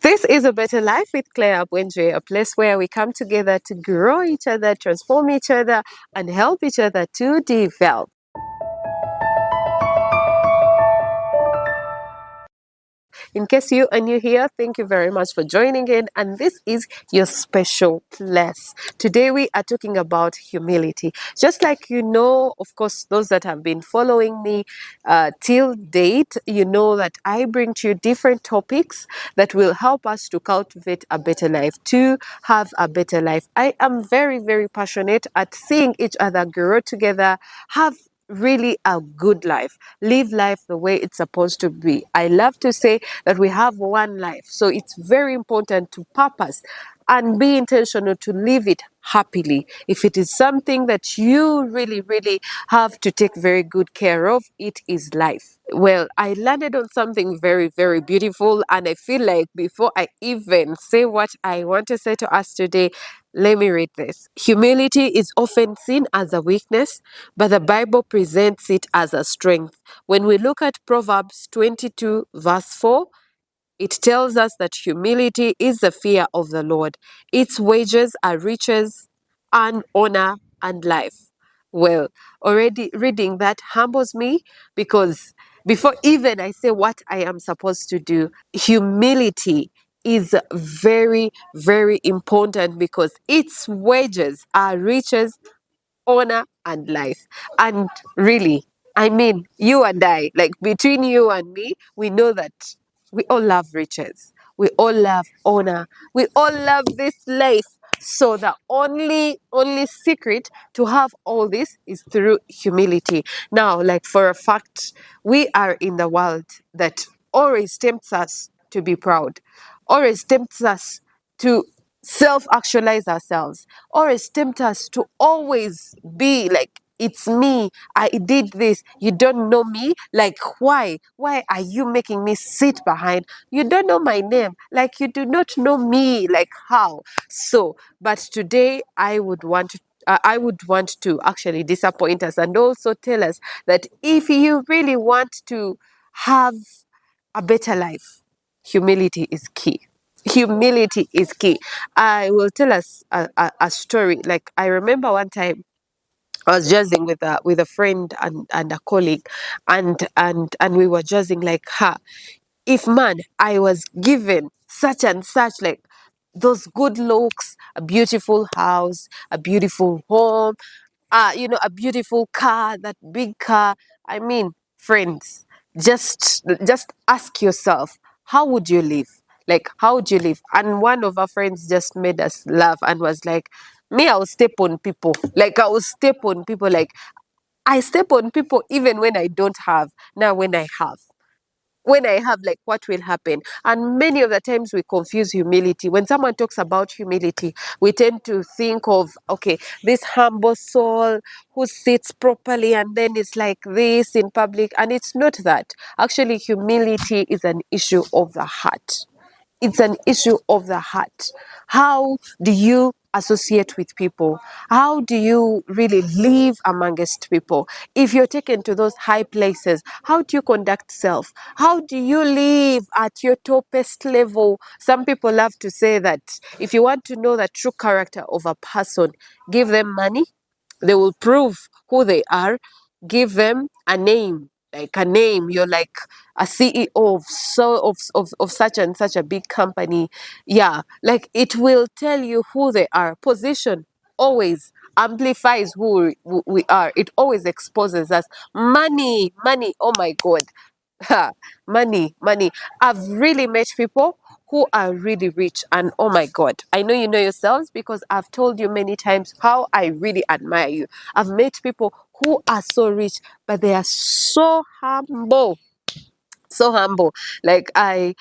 This is A Better Life with Clare, Bwenje, a place where we come together to grow each other, transform each other, and help each other to develop. In case you are new here, thank you very much for joining in, and this is your special place. Today we are talking about humility. Just like you know, of course, those that have been following me till date, you know that I bring to you different topics that will help us to cultivate a better life, to have a better life. I am very, very passionate at seeing each other grow together, have really a good life, live life the way it's supposed to be. I love to say that we have one life, so it's very important to purpose and be intentional to live it happily. If it is something that you really have to take very good care of, it is life. Well, I landed on something very beautiful, and I feel like before I even say what I want to say to us today, let me read this. Humility is often seen as a weakness, but the Bible presents it as a strength. When we look at Proverbs 22, verse 4, it tells us that humility is the fear of the Lord. Its wages are riches and honor and life. Well, already reading that humbles me, because before even I say what I am supposed to do, humility is very important, because its wages are riches, honor, and life. And really, I mean, you and I, like between you and me, we know that we all love riches. We all love honor. We all love this life. So the only secret to have all this is through humility. Now, like for a fact, we are in the world that always tempts us to be proud, always tempts us to self-actualize ourselves, always tempt us to always be like, it's me, I did this, you don't know me, like why are you making me sit behind, you don't know my name, like you do not know me, like how? So but today I would want to actually disappoint us and also tell us that if you really want to have a better life, humility is key. Humility is key. I will tell us a story. Like, I remember one time I was jazzing with a friend and a colleague, and we were jazzing like, ha, if man I was given such and such, like those good looks, a beautiful house, a beautiful home, a beautiful car, that big car. I mean, friends, just ask yourself, how would you live? Like, how would you live? And one of our friends just made us laugh and was like, me, I will step on people. Like, I will step on people. Like, I step on people even when I don't have. Now, when I have, like, what will happen? And many of the times we confuse humility. When someone talks about humility, we tend to think of, okay, this humble soul who sits properly and then is like this in public. And it's not that. Actually, humility is an issue of the heart. It's an issue of the heart. How do you associate with people? How do you really live amongst people? If you're taken to those high places, how do you conduct self? How do you live at your topest level? Some people love to say that if you want to know the true character of a person, give them money, they will prove who they are. Give them a name, like a name. You're like a CEO of such and such a big company. Yeah, like it will tell you who they are. Position always amplifies who we are. It always exposes us. Money. Oh my God. Ha, money. I've really met people who are really rich, and oh my God, I know you know yourselves, because I've told you many times how I really admire you. I've met people who are so rich, but they are so humble. So humble. Like, I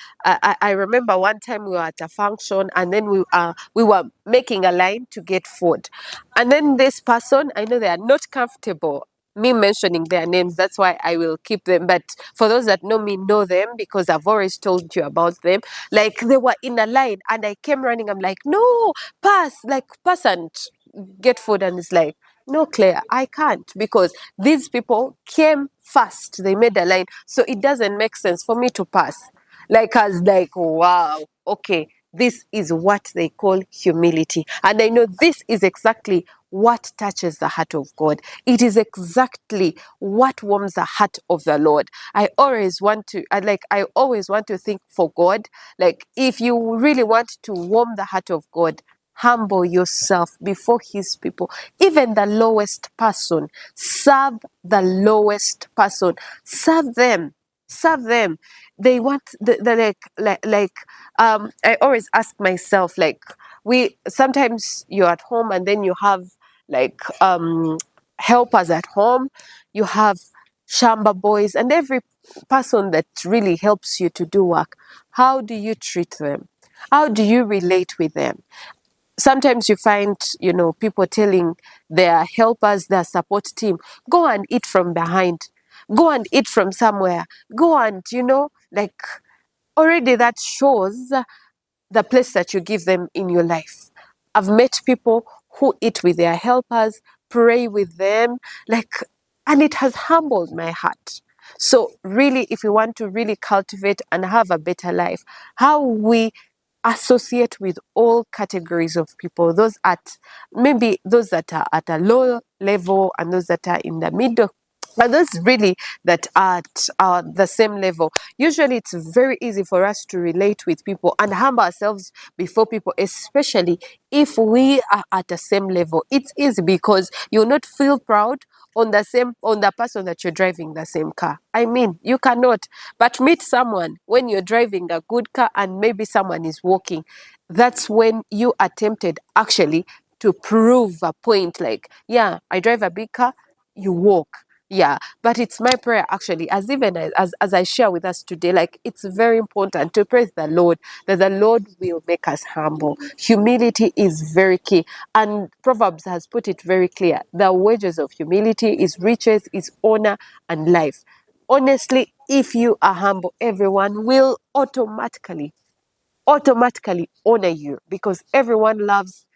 remember one time we were at a function, and then we were making a line to get food, and then this person, I know they are not comfortable me mentioning their names, that's why I will keep them, but for those that know me, know them, because I've always told you about them. Like, they were in a line and I came running, I'm like, no, pass and get food. And it's like, no, Claire, I can't, because these people came first. They made a line. So it doesn't make sense for me to pass. Like, I was like, wow. okay, this is what they call humility. And I know this is exactly what touches the heart of God. It is exactly what warms the heart of the Lord. I always want to think for God, like if you really want to warm the heart of God, humble yourself before his people. Even the lowest person, serve the lowest person. Serve them. Serve them. They want the I always ask myself, like, we sometimes you're at home and then you have like helpers at home, you have shamba boys and every person that really helps you to do work. How do you treat them? How do you relate with them? Sometimes you find, people telling their helpers, their support team, go and eat from behind, go and eat from somewhere, go and, like, already that shows the place that you give them in your life. I've met people who eat with their helpers, pray with them, like, and it has humbled my heart. So really, if we want to really cultivate and have a better life, how we associate with all categories of people, those that are at a low level and those that are in the middle, but those really that are at the same level. Usually it's very easy for us to relate with people and humble ourselves before people, especially if we are at the same level. It's easy because you'll not feel proud on the person that you're driving the same car. I mean, you cannot. But meet someone when you're driving a good car and maybe someone is walking. That's when you are tempted actually to prove a point, like, yeah, I drive a big car, you walk. Yeah, but it's my prayer actually, as I share with us today, like, it's very important to praise the Lord, that the Lord will make us humble. Humility is very key, and Proverbs has put it very clear: the wages of humility is riches, is honor, and life. Honestly, if you are humble, everyone will automatically honor you, because everyone loves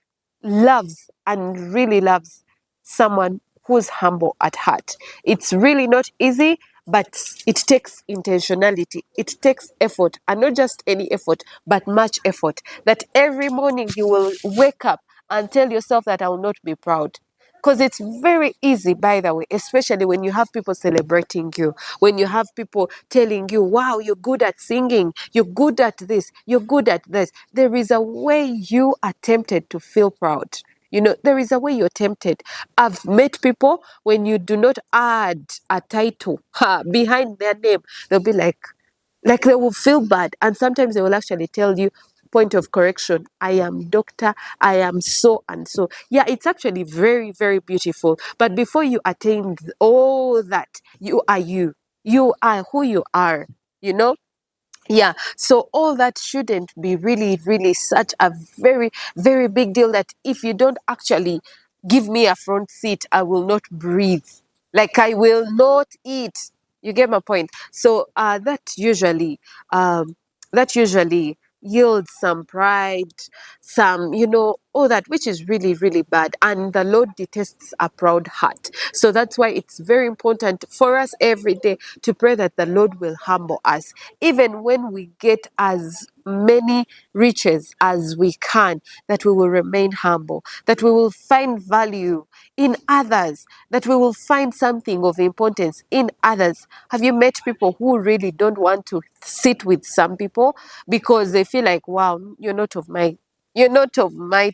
and really loves someone who's humble at heart. It's really not easy, but it takes intentionality. It takes effort, and not just any effort, but much effort. That every morning you will wake up and tell yourself that I will not be proud. Because it's very easy, by the way, especially when you have people celebrating you, when you have people telling you, wow, you're good at singing, you're good at this, you're good at this. There is a way you are tempted to feel proud. There is a way you're tempted. I've met people, when you do not add a title behind their name, they'll be like they will feel bad. And sometimes they will actually tell you, point of correction, I am doctor, I am so and so. Yeah, it's actually very, very beautiful. But before you attain all that, you are you. You are who you are, you know? Yeah, so all that shouldn't be really, really such a very, very big deal, that if you don't actually give me a front seat, I will not breathe. Like, I will not eat. You get my point? So that usually yields some pride, some, all that, which is really, really bad. And the Lord detests a proud heart. So that's why it's very important for us every day to pray that the Lord will humble us, even when we get as many riches as we can, that we will remain humble, that we will find value in others, that we will find something of importance in others. Have you met people who really don't want to sit with some people because they feel like, wow, you're not of my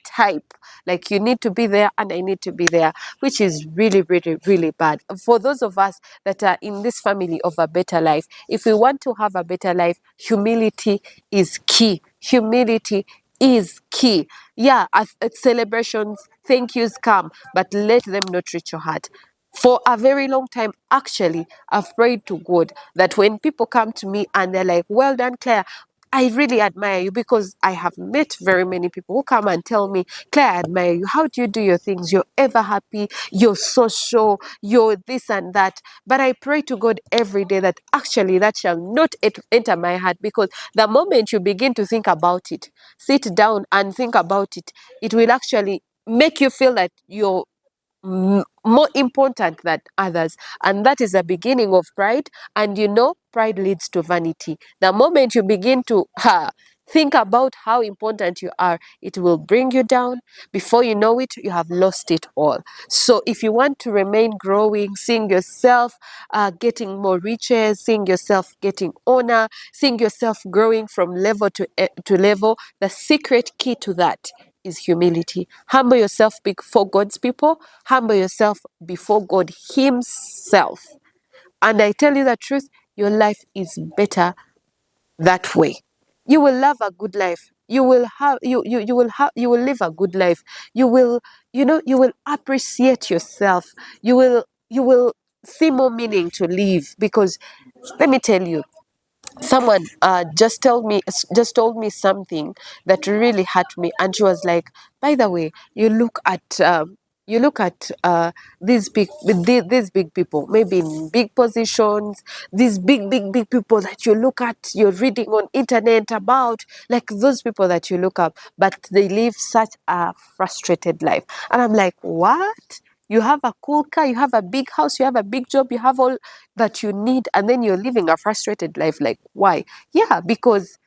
type. Like, you need to be there and I need to be there, which is really, really, really bad. For those of us that are in this family of a better life, if we want to have a better life, humility is key. Humility is key. Yeah, at celebrations, thank yous come, but let them not reach your heart. For a very long time, actually, I've prayed to God that when people come to me and they're like, well done, Claire, I really admire you, because I have met very many people who come and tell me, Claire, I admire you. How do you do your things? You're ever happy. You're social. You're this and that. But I pray to God every day that actually that shall not enter my heart, because the moment you begin to think about it, sit down and think about it, it will actually make you feel that you're more important than others, and that is the beginning of pride. And pride leads to vanity. The moment you begin to Think about how important you are. It will bring you down. Before you know it, you have lost it all. So if you want to remain growing, seeing yourself getting more riches, seeing yourself getting honor, seeing yourself growing from level to level, the secret key to that is humility. Humble yourself before God's people. Humble yourself before God himself. And I tell you the truth, your life is better that way. You will love a good life. You will have you will live a good life. You will, you will appreciate yourself. You will see more meaning to live, because let me tell you, someone just told me something that really hurt me, and she was like, by the way, you look at these big people, maybe in big positions, these big people that you look at, you're reading on internet about, like those people that you look up, but they live such a frustrated life. And I'm like, what? You have a cool car, you have a big house, you have a big job, you have all that you need, and then you're living a frustrated life. Like, why? Yeah, because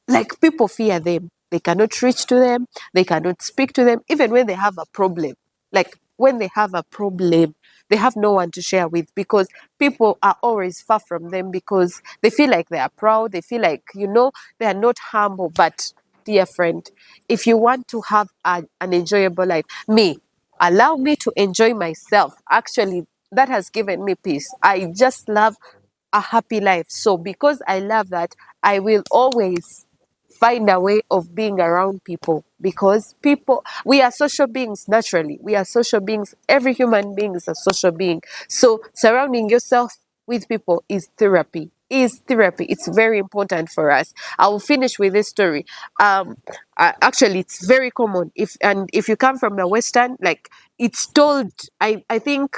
like people fear them. They cannot reach to them. They cannot speak to them, even when they have a problem. Like when they have a problem, they have no one to share with, because people are always far from them, because they feel like they are proud. They feel like, they are not humble. But dear friend, if you want to have an enjoyable life, allow me to enjoy myself. Actually, that has given me peace. I just love a happy life. So because I love that, I will always find a way of being around people, because we are social beings. Naturally, we are social beings. Every human being is a social being. So surrounding yourself with people is therapy. It's very important for us. I will finish with this story. Actually, it's very common. If you come from the western, like, it's told, I think,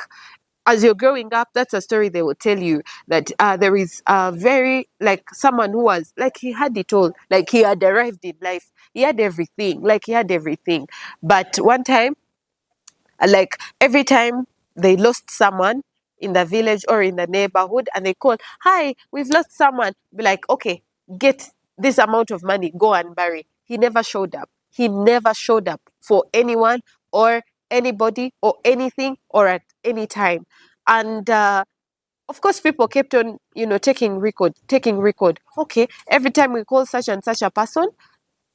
as you're growing up, that's a story they will tell you, that there is a very, like, someone who was like, he had it all, like he had arrived in life, he had everything, but one time, like, every time they lost someone in the village or in the neighborhood, and they call, hi, we've lost someone, be like, okay, get this amount of money, go and bury. He never showed up. He never showed up for anyone or anybody or anything or at any time. And of course, people kept on, taking record. Okay, every time we call such and such a person,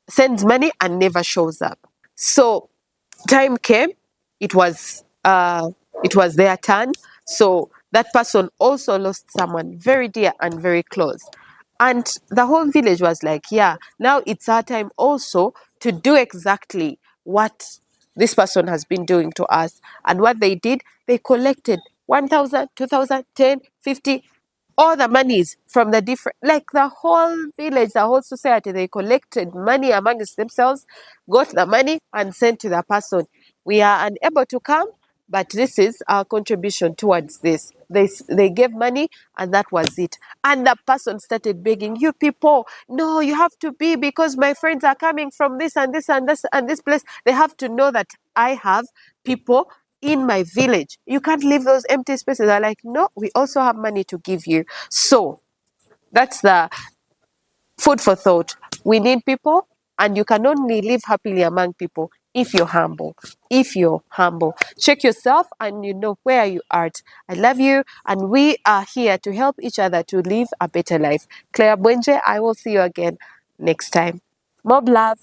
sends money and never shows up. So time came, it was their turn. So that person also lost someone very dear and very close, and the whole village was like, yeah, now it's our time also to do exactly what this person has been doing to us. And what they did, they collected 1,000, 2,000, 10, 50, all the monies from the different, like the whole village, the whole society, they collected money amongst themselves, got the money and sent to the person. We are unable to come, but this is our contribution towards this. They gave money, and that was it. And the person started begging, you people, no, you have to be, because my friends are coming from this and this and this and this place. They have to know that I have people in my village. You can't leave those empty spaces. They're like, no, we also have money to give you. So that's the food for thought. We need people, and you can only live happily among people if you're humble. If you're humble, check yourself and you know where you are. I love you, and we are here to help each other to live a better life. Clare Bwenje, I will see you again next time. More love.